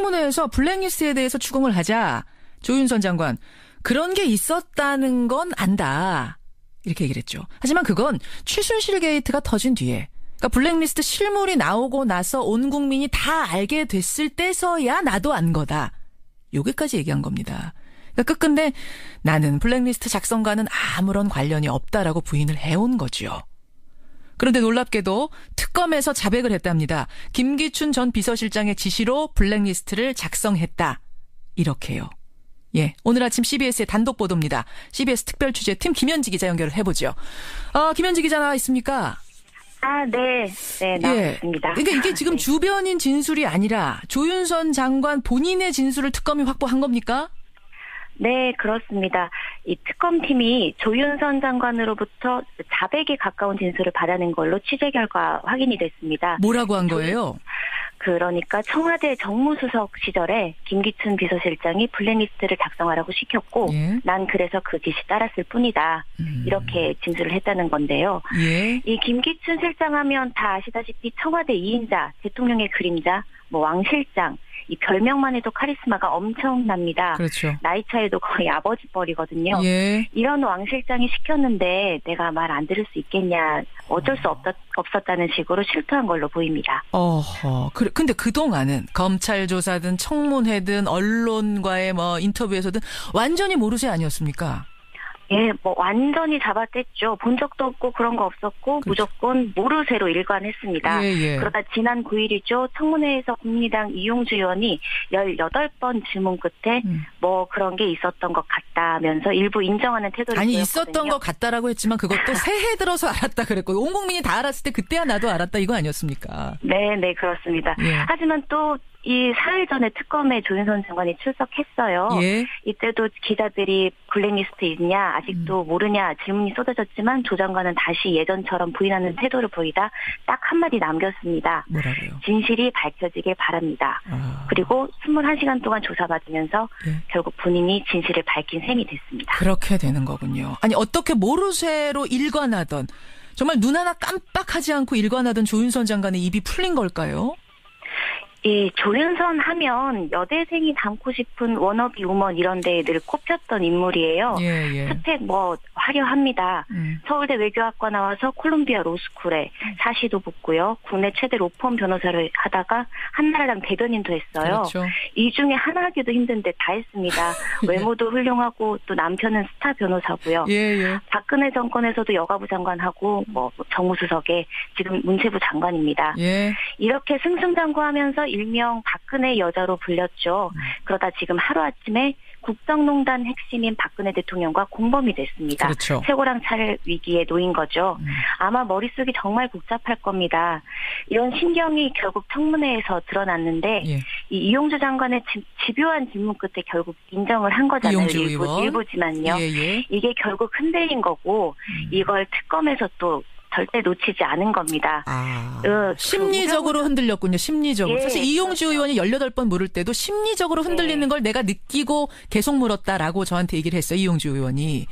청문회에서 블랙리스트에 대해서 추궁을 하자 조윤선 장관 그런 게 있었다는 건 안다 이렇게 얘기를 했죠. 하지만 그건 최순실 게이트가 터진 뒤에 그러니까 블랙리스트 실물이 나오고 나서 온 국민이 다 알게 됐을 때서야 나도 안 거다. 여기까지 얘기한 겁니다. 그러니까 끝끝내 나는 블랙리스트 작성과는 아무런 관련이 없다라고 부인을 해온 거죠. 그런데 놀랍게도 특검에서 자백을 했답니다. 김기춘 전 비서실장의 지시로 블랙리스트를 작성했다. 이렇게요. 예, 오늘 아침 CBS의 단독 보도입니다. CBS 특별취재팀 김현지 기자 연결을 해보죠. 김현지 기자 나와 있습니까? 네. 네, 나와 있습니다. 그러니까 이게 지금 주변인 진술이 아니라 조윤선 장관 본인의 진술을 특검이 확보한 겁니까? 네, 그렇습니다. 이 특검팀이 조윤선 장관으로부터 자백에 가까운 진술을 받아낸 걸로 취재 결과 확인이 됐습니다. 뭐라고 한 거예요? 그러니까 청와대 정무수석 시절에 김기춘 비서실장이 블랙리스트를 작성하라고 시켰고 예. 난 그래서 그 지시 따랐을 뿐이다. 이렇게 진술을 했다는 건데요. 예. 이 김기춘 실장 하면 다 아시다시피 청와대 2인자, 대통령의 그림자, 왕 실장, 이 별명만 해도 카리스마가 엄청납니다. 그렇죠. 나이 차이도 거의 아버지 뻘이거든요. 예. 이런 왕 실장이 시켰는데 내가 말 안 들을 수 있겠냐. 어쩔 수 없었다는 식으로 실토한 걸로 보입니다. 근데 그동안은 검찰 조사든 청문회든 언론과의 인터뷰에서든 완전히 모르쇠 아니었습니까? 예, 완전히 잡아댔죠. 본 적도 없고 그런 거 없었고, 그렇죠. 무조건 모르쇠로 일관했습니다. 예. 그러다 지난 9일이죠. 청문회에서 국민의당 이용주 의원이 18번 질문 끝에 그런 게 있었던 것 같다면서 일부 인정하는 태도를 보였거든요. 있었던 것 같다라고 했지만 그것도 새해 들어서 알았다 그랬고, 온 국민이 다 알았을 때 그때야 나도 알았다 이거 아니었습니까? 네, 그렇습니다. 예. 하지만 또 이 사흘 전에 특검에 조윤선 장관이 출석했어요. 예. 이때도 기자들이 블랙리스트 있냐 아직도 모르냐 질문이 쏟아졌지만 조 장관은 다시 예전처럼 부인하는 태도를 보이다 딱 한마디 남겼습니다. 뭐라고요? 진실이 밝혀지길 바랍니다. 그리고 21시간 동안 조사받으면서 결국 본인이 진실을 밝힌 셈이 됐습니다. 그렇게 되는 거군요. 아니 어떻게 모르쇠로 일관하던 정말 눈 하나 깜빡하지 않고 일관하던 조윤선 장관의 입이 풀린 걸까요? 이 조윤선 하면 여대생이 닮고 싶은 워너비 우먼 이런 데에 늘 꼽혔던 인물이에요. 예. 스펙 화려합니다. 서울대 외교학과 나와서 콜롬비아 로스쿨에 사시도 붙고요. 국내 최대 로펌 변호사를 하다가 한나라당 대변인도 했어요. 그렇죠. 이 중에 하나 하기도 힘든데 다 했습니다. 외모도 훌륭하고 또 남편은 스타 변호사고요. 예. 박근혜 정권에서도 여가부 장관하고 정무수석에 지금 문체부 장관입니다. 예. 이렇게 승승장구하면서 일명 박근혜 여자로 불렸죠. 그러다 지금 하루아침에 국정농단 핵심인 박근혜 대통령과 공범이 됐습니다. 그렇죠. 쇠고랑 찰 위기에 놓인 거죠. 아마 머릿속이 정말 복잡할 겁니다. 이런 신경이 결국 청문회에서 드러났는데 이 이용주 장관의 집요한 질문 끝에 결국 인정을 한 거잖아요. 일부지만요. 예. 이게 결국 흔들린 거고 이걸 특검에서 또 절대 놓치지 않은 겁니다. 심리적으로 흔들렸군요. 심리적으로. 예, 사실 이용주 그렇죠. 의원이 18번 물을 때도 심리적으로 흔들리는 걸 내가 느끼고 계속 물었다라고 저한테 얘기를 했어요. 이용주 의원이.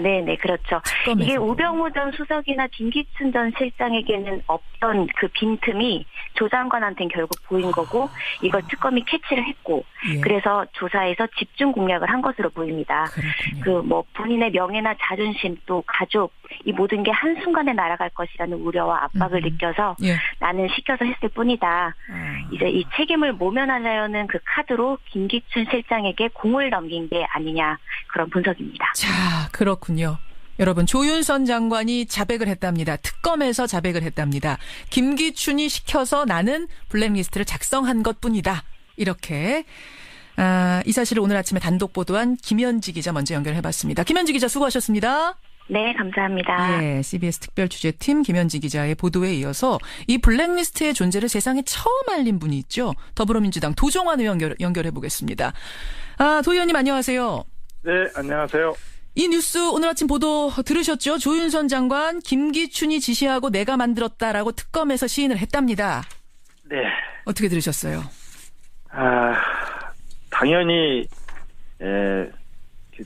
네, 그렇죠. 특검에서도. 이게 우병우 전 수석이나 김기춘 전 실장에게는 없던 그 빈틈이 조 장관한테는 결국 보인 거고 이걸 특검이 캐치를 했고 그래서 조사에서 집중 공략을 한 것으로 보입니다. 그렇군요. 본인의 명예나 자존심 또 가족 이 모든 게 한순간에 날아갈 것이라는 우려와 압박을 느껴서 나는 시켜서 했을 뿐이다. 이제 이 책임을 모면하려는 그 카드로 김기춘 실장에게 공을 넘긴 게 아니냐 그런 분석입니다. 자, 그렇군요. 여러분 조윤선 장관이 자백을 했답니다. 특검에서 자백을 했답니다. 김기춘이 시켜서 나는 블랙리스트를 작성한 것뿐이다. 이렇게 이 사실을 오늘 아침에 단독 보도한 김현지 기자 먼저 연결해봤습니다. 김현지 기자 수고하셨습니다. 네, 감사합니다. CBS 특별취재팀 김현지 기자의 보도에 이어서 이 블랙리스트의 존재를 세상에 처음 알린 분이 있죠. 더불어민주당 도종환 의원 연결해보겠습니다. 도 의원님 안녕하세요. 네, 안녕하세요. 이 뉴스 오늘 아침 보도 들으셨죠? 조윤선 장관 김기춘이 지시하고 내가 만들었다라고 특검에서 시인을 했답니다. 네. 어떻게 들으셨어요? 당연히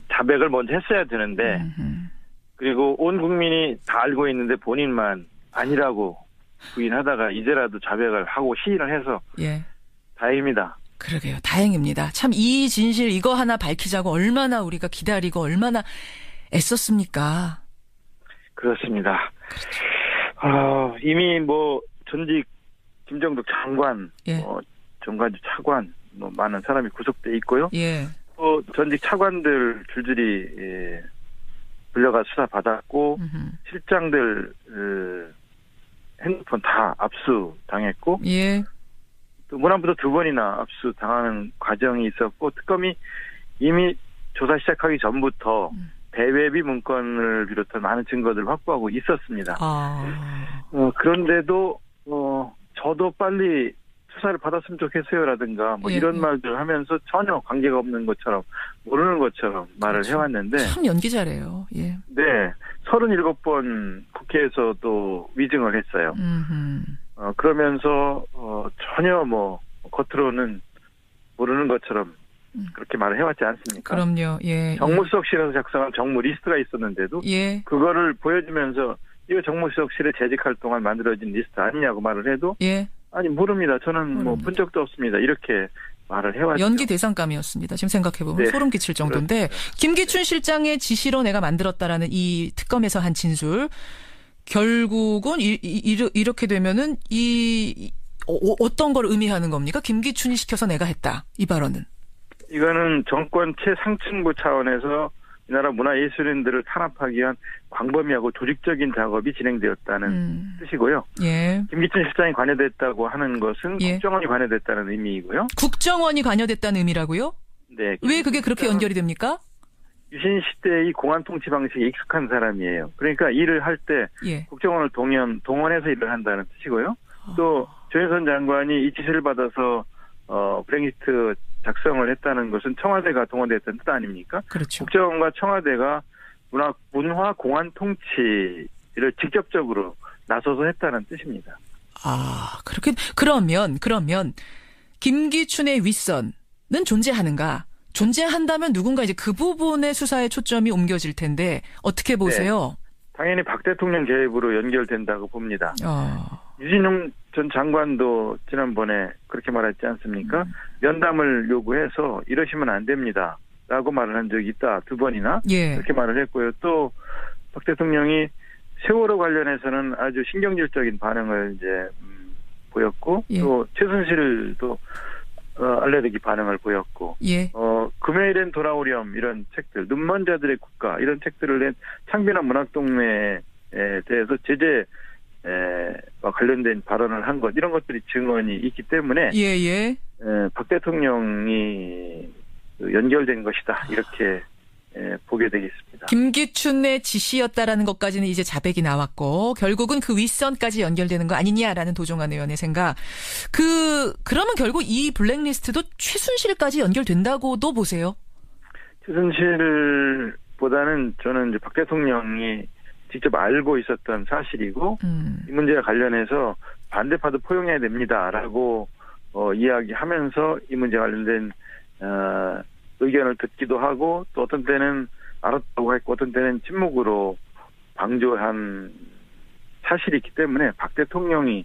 자백을 먼저 했어야 되는데 그리고 온 국민이 다 알고 있는데 본인만 아니라고 부인하다가 이제라도 자백을 하고 시인을 해서 다행입니다. 그러게요. 다행입니다. 참 이 진실 이거 하나 밝히자고 얼마나 우리가 기다리고 얼마나 애썼습니까? 그렇습니다. 그렇죠. 이미 전직 김정덕 장관, 예. 정관주 차관, 많은 사람이 구속돼 있고요. 예. 또 전직 차관들 줄줄이 불려가 수사 받았고 실장들 핸드폰 다 압수 당했고. 예. 또 문안부도 2번이나 압수 당하는 과정이 있었고 특검이 이미 조사 시작하기 전부터 대외비 문건을 비롯한 많은 증거들을 확보하고 있었습니다. 그런데도 저도 빨리 수사를 받았으면 좋겠어요라든가 예, 이런 말들 하면서 전혀 관계가 없는 것처럼 모르는 것처럼 말을 그렇죠. 해왔는데 참 연기 잘해요. 예. 네, 37번 국회에서도 위증을 했어요. 그러면서 전혀 겉으로는 모르는 것처럼 그렇게 말을 해왔지 않습니까? 그럼요. 예. 정무수석실에서 작성한 정무 리스트가 있었는데도 예. 그거를 보여주면서 이거 정무수석실에 재직할 동안 만들어진 리스트 아니냐고 말을 해도 예. 아니 모릅니다. 저는 본 적도 없습니다. 이렇게 말을 해왔죠. 연기 대상감이었습니다. 지금 생각해보면 네. 소름 끼칠 정도인데 그렇습니다. 김기춘 실장의 지시로 내가 만들었다라는 이 특검에서 한 진술 결국은 이렇게 되면은 어떤 걸 의미하는 겁니까? 김기춘이 시켜서 내가 했다. 이 발언은. 이거는 정권 최상층부 차원에서 이 나라 문화예술인들을 탄압하기 위한 광범위하고 조직적인 작업이 진행되었다는 뜻이고요. 예. 김기춘 실장이 관여됐다고 하는 것은 예. 국정원이 관여됐다는 의미이고요. 국정원이 관여됐다는 의미라고요? 네. 왜 그게 그렇게 연결이 됩니까? 유신 시대의 공안 통치 방식에 익숙한 사람이에요. 그러니까 일을 할 때 예. 국정원을 동원해서 일을 한다는 뜻이고요. 또 조윤선 장관이 이 지시를 받아서 브렉시트 작성을 했다는 것은 청와대가 동원됐다는 뜻 아닙니까? 그렇죠. 국정원과 청와대가 문화 공안 통치를 직접적으로 나서서 했다는 뜻입니다. 그렇게 그러면 김기춘의 윗선은 존재하는가? 존재한다면 누군가 이제 그 부분의 수사에 초점이 옮겨질 텐데 어떻게 보세요? 네. 당연히 박 대통령 개입으로 연결된다고 봅니다. 유진용 전 장관도 지난번에 그렇게 말했지 않습니까? 면담을 요구해서 이러시면 안 됩니다. 라고 말을 한 적이 있다. 2번이나 예. 그렇게 말을 했고요. 또 박 대통령이 세월호 관련해서는 아주 신경질적인 반응을 이제 보였고 예. 또 최순실도 알레르기 반응을 보였고 예. 금요일엔 돌아오렴 이런 책들 눈먼 자들의 국가 이런 책들을 낸 창비나 문학동네에 대해서 제재와 관련된 발언을 한 것 이런 것들이 증언이 있기 때문에 예. 박 대통령이 연결된 것이다 이렇게 보게 되겠습니다. 김기춘의 지시였다라는 것까지는 이제 자백이 나왔고 결국은 그 윗선까지 연결되는 거 아니냐라는 도종환 의원의 생각. 그러면 결국 이 블랙리스트도 최순실까지 연결된다고도 보세요? 최순실보다는 저는 이제 박 대통령이 직접 알고 있었던 사실이고 이 문제와 관련해서 반대파도 포용해야 됩니다라고 이야기하면서 이 문제와 관련된 의견을 듣기도 하고 또 어떤 때는 알았다고 했고 어떤 때는 침묵으로 방조한 사실이 있기 때문에 박 대통령이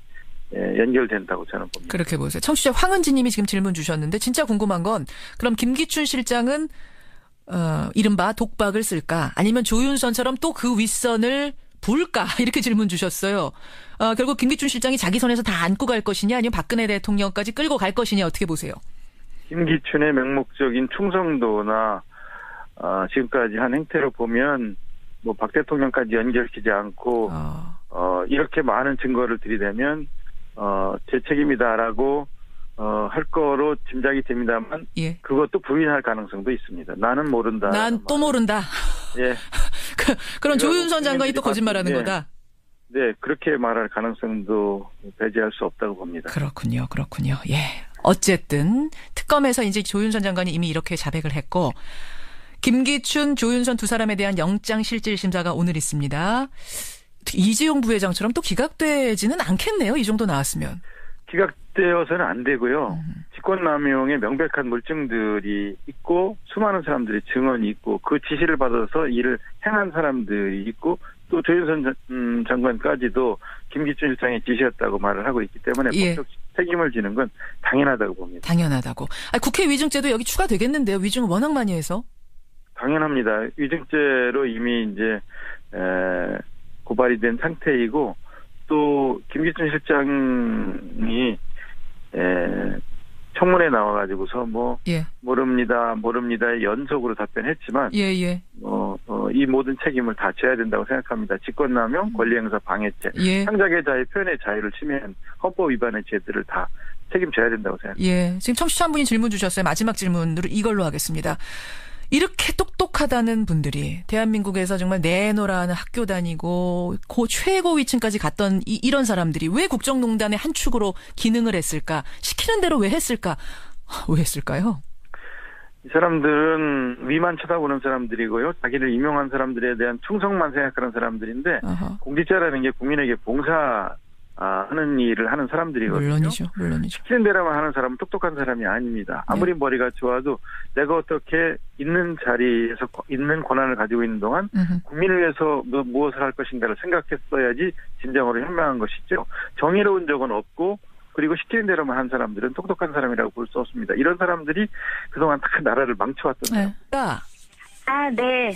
연결된다고 저는 봅니다. 그렇게 보세요. 청취자 황은지 님이 지금 질문 주셨는데 진짜 궁금한 건 그럼 김기춘 실장은 이른바 독박을 쓸까 아니면 조윤선처럼 또 그 윗선을 불까 이렇게 질문 주셨어요. 결국 김기춘 실장이 자기 선에서 다 안고 갈 것이냐 아니면 박근혜 대통령까지 끌고 갈 것이냐 어떻게 보세요? 김기춘의 맹목적인 충성도나 지금까지 한 행태로 보면 박 대통령까지 연결시키지 않고 이렇게 많은 증거를 들이대면 제 책임이다라고 할 거로 짐작이 됩니다만 예. 그것도 부인할 가능성도 있습니다. 나는 모른다. 난 또 모른다. 예. 그런 조윤선 장관이 또 거짓말하는 거다. 네, 그렇게 말할 가능성도 배제할 수 없다고 봅니다. 그렇군요. 예. 어쨌든 특검에서 이제 조윤선 장관이 이미 이렇게 자백을 했고 김기춘, 조윤선 두 사람에 대한 영장실질심사가 오늘 있습니다. 이재용 부회장처럼 또 기각되지는 않겠네요. 이 정도 나왔으면. 기각되어서는 안 되고요. 직권남용의 명백한 물증들이 있고 수많은 사람들이 증언이 있고 그 지시를 받아서 일을 행한 사람들이 있고 또 조윤선 장관까지도 김기춘 실장의 지시였다고 말을 하고 있기 때문에 예. 법적 책임을 지는 건 당연하다고 봅니다. 당연하다고. 국회 위증죄도 여기 추가되겠는데요. 위증을 워낙 많이 해서. 당연합니다. 위증죄로 이미 이제 고발이 된 상태이고 또 김기춘 실장이 청문회 나와가지고서 모릅니다의 연속으로 답변했지만 이 모든 책임을 다 져야 된다고 생각합니다. 직권남용, 권리행사 방해죄, 상자의 자유, 표현의 자유를 침해한 헌법 위반의 죄들을 다 책임져야 된다고 생각합니다. 지금 청취자 한 분이 질문 주셨어요. 마지막 질문으로 이걸로 하겠습니다. 이렇게 똑똑하다는 분들이 대한민국에서 정말 내노라는 학교 다니고 최고 위층까지 갔던 이런 사람들이 왜 국정농단의 한 축으로 기능을 했을까? 시키는 대로 왜 했을까? 왜 했을까요? 이 사람들은 위만 쳐다보는 사람들이고요. 자기를 임용한 사람들에 대한 충성만 생각하는 사람들인데 공직자라는 게 국민에게 봉사하는 일을 하는 사람들이거든요. 물론이죠. 시키는 대로만 하는 사람은 똑똑한 사람이 아닙니다. 아무리 머리가 좋아도 내가 어떻게 있는 자리에서 있는 권한을 가지고 있는 동안 국민을 위해서 무엇을 할 것인가를 생각했어야지 진정으로 현명한 것이죠. 정의로운 적은 없고 그리고 시키는 대로만 한 사람들은 똑똑한 사람이라고 볼 수 없습니다. 이런 사람들이 그동안 다 나라를 망쳐왔던 사람. 네,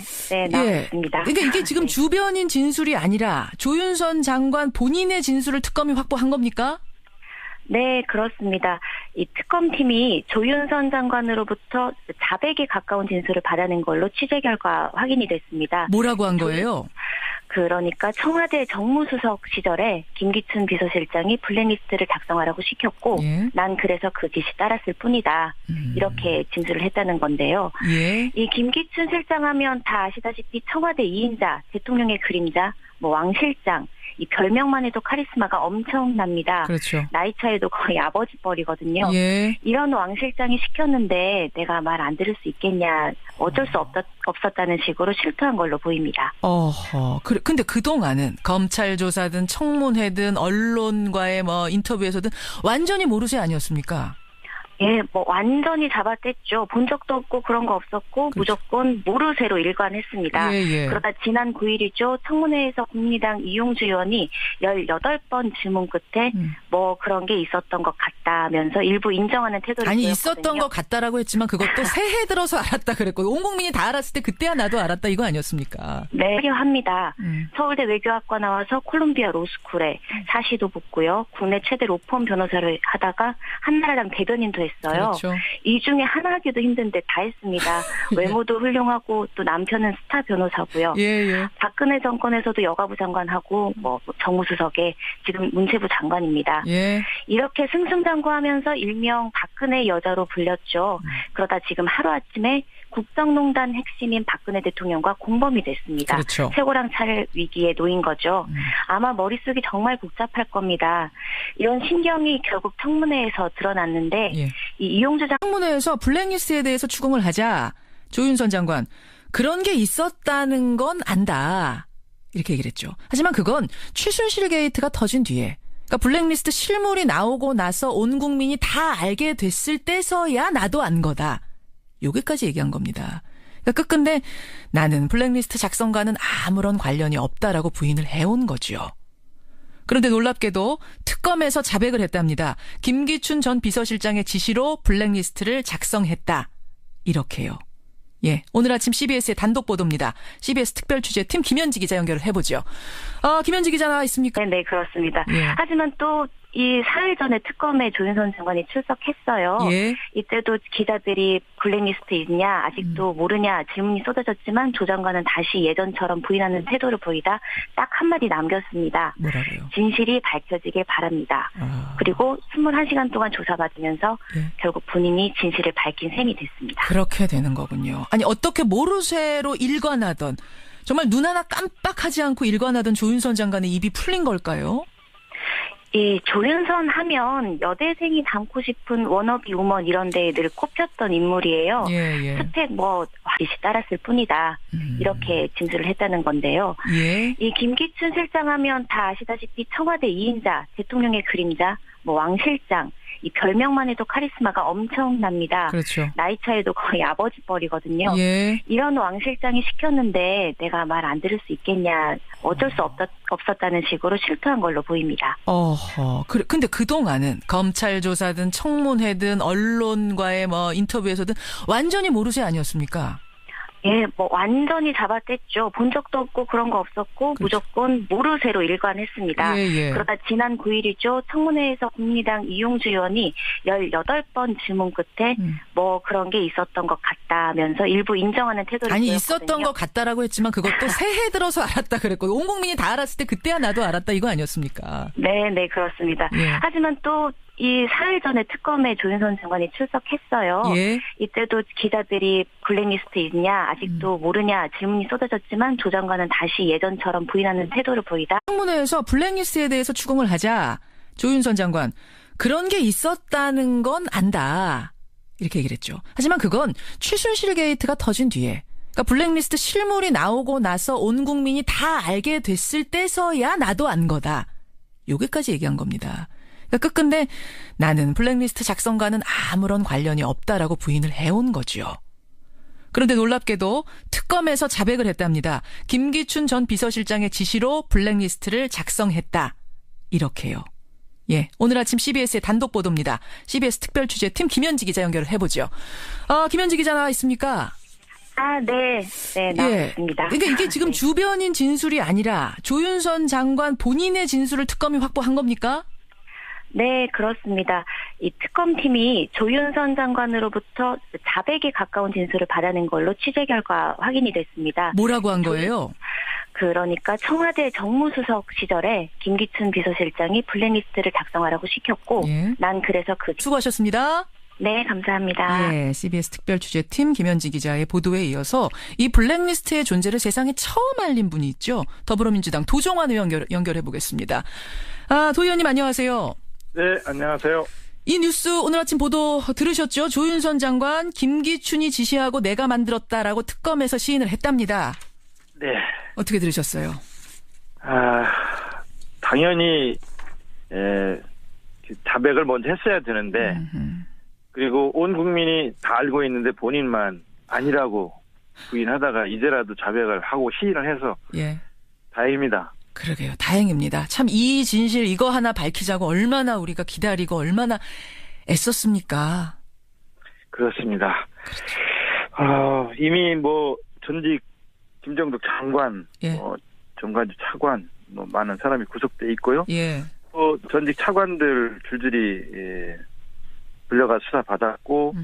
나왔습니다. 그러니까 이게 지금 주변인 진술이 아니라 조윤선 장관 본인의 진술을 특검이 확보한 겁니까? 네, 그렇습니다. 이 특검팀이 조윤선 장관으로부터 자백에 가까운 진술을 받아낸 걸로 취재 결과 확인이 됐습니다. 뭐라고 한 거예요? 그러니까 청와대 정무수석 시절에 김기춘 비서실장이 블랙리스트를 작성하라고 시켰고 난 그래서 그 지시 따랐을 뿐이다. 이렇게 진술을 했다는 건데요. 이 김기춘 실장 하면 다 아시다시피 청와대 2인자, 대통령의 그림자, 왕 실장, 이 별명만 해도 카리스마가 엄청납니다. 그렇죠. 나이 차이도 거의 아버지 뻘이거든요. 이런 왕 실장이 시켰는데 내가 말 안 들을 수 있겠냐. 어쩔 수 없었다는 식으로 실토한 걸로 보입니다. 근데 그동안은 검찰 조사든 청문회든 언론과의 인터뷰에서든 완전히 모르쇠 아니었습니까? 완전히 잡아댔죠. 본 적도 없고 그런 거 없었고 무조건 모르쇠로 일관했습니다. 그러다 지난 9일이죠. 청문회에서 국민의당 이용주 의원이 18번 질문 끝에 그런 게 있었던 것 같다면서 일부 인정하는 태도를 보였거든요. 있었던 것 같다라고 했지만 그것도 새해 들어서 알았다 그랬고 온 국민이 다 알았을 때 그때야 나도 알았다 이거 아니었습니까? 네, 합니다. 서울대 외교학과 나와서 콜롬비아 로스쿨에 사시도 붙고요. 국내 최대 로펌 변호사를 하다가 한나라당 대변인도 했어요. 그렇죠. 이 중에 하나 하기도 힘든데 다 했습니다. 외모도 훌륭하고 또 남편은 스타 변호사고요. 박근혜 정권에서도 여가부 장관하고 정무수석에 지금 문체부 장관입니다. 이렇게 승승장구하면서 일명 박근혜 여자로 불렸죠. 그러다 지금 하루아침에 국정농단 핵심인 박근혜 대통령과 공범이 됐습니다. 그렇죠. 쇠고랑 찰 위기에 놓인 거죠. 아마 머릿속이 정말 복잡할 겁니다. 이런 신경이 결국 청문회에서 드러났는데 이 이용주 청문회에서 블랙리스트에 대해서 추궁을 하자 조윤선 장관 그런 게 있었다는 건 안다. 이렇게 얘기를 했죠. 하지만 그건 최순실 게이트가 터진 뒤에 그러니까 블랙리스트 실물이 나오고 나서 온 국민이 다 알게 됐을 때서야 나도 안 거다. 여기까지 얘기한 겁니다. 그러니까 끝끝내 나는 블랙리스트 작성과는 아무런 관련이 없다라고 부인을 해온 거죠. 그런데 놀랍게도 특검에서 자백을 했답니다. 김기춘 전 비서실장의 지시로 블랙리스트를 작성했다. 이렇게요. 오늘 아침 CBS의 단독 보도입니다. CBS 특별취재팀 김현지 기자 연결을 해보죠. 김현지 기자 나와 있습니까? 네, 그렇습니다. 하지만 또 이 사흘 전에 특검에 조윤선 장관이 출석했어요. 이때도 기자들이 블랙리스트 있냐 아직도 모르냐 질문이 쏟아졌지만 조 장관은 다시 예전처럼 부인하는 태도를 보이다 딱 한마디 남겼습니다. 뭐라고요? 진실이 밝혀지길 바랍니다. 그리고 21시간 동안 조사받으면서 결국 본인이 진실을 밝힌 셈이 됐습니다. 그렇게 되는 거군요. 아니 어떻게 모르쇠로 일관하던 정말 눈 하나 깜빡하지 않고 일관하던 조윤선 장관의 입이 풀린 걸까요? 이 조윤선 하면 여대생이 닮고 싶은 워너비 우먼 이런 데에 늘 꼽혔던 인물이에요. 스펙 지시 따랐을 뿐이다. 이렇게 진술을 했다는 건데요. 이 김기춘 실장 하면 다 아시다시피 청와대 2인자, 대통령의 그림자, 뭐 왕 실장, 이 별명만 해도 카리스마가 엄청납니다. 그렇죠. 나이 차이도 거의 아버지 뻘이거든요. 예. 이런 왕 실장이 시켰는데 내가 말 안 들을 수 있겠냐. 어쩔 수 없었다는 식으로 실토한 걸로 보입니다. 근데 그동안은 검찰 조사든 청문회든 언론과의 뭐 인터뷰에서든 완전히 모르쇠 아니었습니까? 예, 뭐 완전히 잡아댔죠. 본 적도 없고 그런 거 없었고 그렇죠. 무조건 모르쇠로 일관했습니다. 예. 그러다 지난 9일이죠. 청문회에서 국민의당 이용주 의원이 18번 질문 끝에 뭐 그런 게 있었던 것 같다면서 일부 인정하는 태도를 보였거든요. 있었던 것 같다라고 했지만 그것도 새해 들어서 알았다 그랬고 온 국민이 다 알았을 때 그때야 나도 알았다 이거 아니었습니까? 네, 그렇습니다. 예. 하지만 또 이 4일 전에 특검에 조윤선 장관이 출석했어요. 예. 이때도 기자들이 블랙리스트 있냐 아직도 모르냐 질문이 쏟아졌지만 조 장관은 다시 예전처럼 부인하는 태도를 보이다. 청문회에서 블랙리스트에 대해서 추궁을 하자 조윤선 장관 그런 게 있었다는 건 안다 이렇게 얘기를 했죠. 하지만 그건 최순실 게이트가 터진 뒤에 그러니까 블랙리스트 실물이 나오고 나서 온 국민이 다 알게 됐을 때서야 나도 안 거다. 여기까지 얘기한 겁니다. 그러니까 끝끝내 나는 블랙리스트 작성과는 아무런 관련이 없다라고 부인을 해온 거죠. 그런데 놀랍게도 특검에서 자백을 했답니다. 김기춘 전 비서실장의 지시로 블랙리스트를 작성했다. 이렇게요. 예, 오늘 아침 CBS의 단독 보도입니다. CBS 특별취재팀 김현지 기자 연결을 해보죠. 김현지 기자 나와 있습니까? 네, 나와 있습니다. 그러니까 이게 지금 주변인 진술이 아니라 조윤선 장관 본인의 진술을 특검이 확보한 겁니까? 네, 그렇습니다. 이 특검팀이 조윤선 장관으로부터 자백에 가까운 진술을 받아낸 걸로 취재 결과 확인이 됐습니다. 뭐라고 한 거예요? 그러니까 청와대 정무수석 시절에 김기춘 비서실장이 블랙리스트를 작성하라고 시켰고 난 그래서 수고하셨습니다. 네, 감사합니다. 예, CBS 특별취재팀 김현지 기자의 보도에 이어서 이 블랙리스트의 존재를 세상에 처음 알린 분이 있죠. 더불어민주당 도종환 의원 연결해 보겠습니다. 도 의원님 안녕하세요. 네, 안녕하세요. 이 뉴스 오늘 아침 보도 들으셨죠? 조윤선 장관 김기춘이 지시하고 내가 만들었다라고 특검에서 시인을 했답니다. 네. 어떻게 들으셨어요? 당연히 자백을 먼저 했어야 되는데 그리고 온 국민이 다 알고 있는데 본인만 아니라고 부인하다가 이제라도 자백을 하고 시인을 해서 다행입니다. 그러게요. 다행입니다. 참 이 진실 이거 하나 밝히자고 얼마나 우리가 기다리고 얼마나 애썼습니까? 그렇습니다. 그렇죠. 이미 뭐 전직 김정숙 장관, 정관주 차관 많은 사람이 구속돼 있고요. 또 전직 차관들 줄줄이 불려가 수사 받았고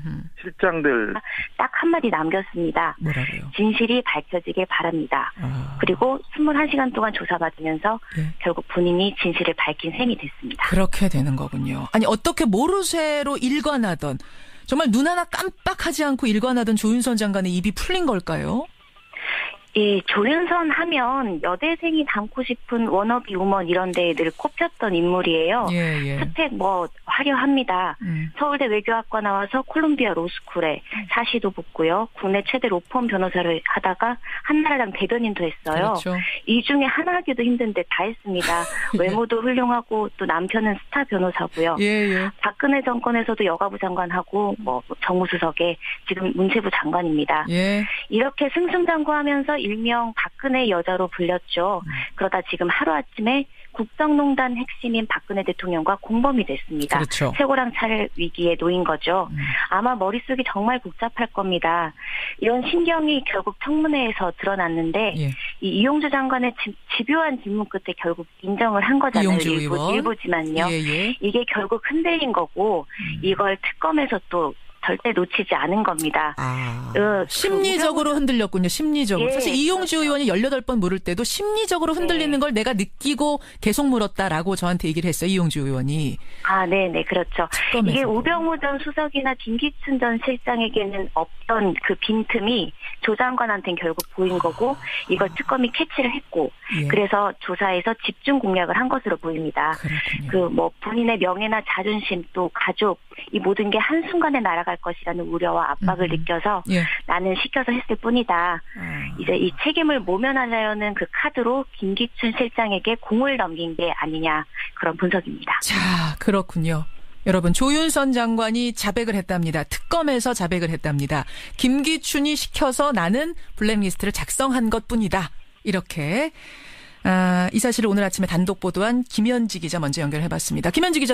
실장들 딱 한마디 남겼습니다. 뭐라고요? 진실이 밝혀지길 바랍니다. 그리고 21시간 동안 조사받으면서 결국 본인이 진실을 밝힌 셈이 됐습니다. 그렇게 되는 거군요. 아니 어떻게 모르쇠로 일관하던 정말 눈 하나 깜빡하지 않고 일관하던 조윤선 장관의 입이 풀린 걸까요? 예, 조윤선 하면 여대생이 닮고 싶은 워너비 우먼 이런 데에 늘 꼽혔던 인물이에요. 스펙 화려합니다. 서울대 외교학과 나와서 콜롬비아 로스쿨에 사시도 붙고요. 국내 최대 로펌 변호사를 하다가 한나라당 대변인도 했어요. 그렇죠. 이 중에 하나 하기도 힘든데 다 했습니다. 외모도 훌륭하고 또 남편은 스타 변호사고요. 박근혜 정권에서도 여가부 장관하고 정무수석에 지금 문체부 장관입니다. 이렇게 승승장구하면서 일명 박근혜 여자로 불렸죠. 그러다 지금 하루아침에 국정농단 핵심인 박근혜 대통령과 공범이 됐습니다. 그렇죠. 최고랑 차례 위기에 놓인 거죠. 아마 머릿속이 정말 복잡할 겁니다. 이런 신경이 결국 청문회에서 드러났는데 이 이용주 장관의 집요한 질문 끝에 결국 인정을 한 거잖아요. 일부지만요. 이게 결국 흔들린 거고 이걸 특검에서 또 절대 놓치지 않은 겁니다. 심리적으로 흔들렸군요. 심리적으로. 사실 이용주 의원이 18번 물을 때도 심리적으로 흔들리는 걸 내가 느끼고 계속 물었다라고 저한테 얘기를 했어요. 이용주 의원이. 네네. 그렇죠. 이게 우병우 전 수석이나 김기춘 전 실장에게는 없던 그 빈틈이 조 장관한테는 결국 보인 거고 이걸 특검이 캐치를 했고 그래서 조사에서 집중 공략을 한 것으로 보입니다. 본인의 명예나 자존심 또 가족 이 모든 게 한순간에 날아갈 날아갈 것이라는 우려와 압박을 느껴서 나는 시켜서 했을 뿐이다. 이제 이 책임을 모면하려는 그 카드로 김기춘 실장에게 공을 넘긴 게 아니냐 그런 분석입니다. 자, 그렇군요. 여러분, 조윤선 장관이 자백을 했답니다. 특검에서 자백을 했답니다. 김기춘이 시켜서 나는 블랙리스트를 작성한 것뿐이다. 이렇게 이 사실을 오늘 아침에 단독 보도한 김현지 기자 먼저 연결해봤습니다. 김현지 기자.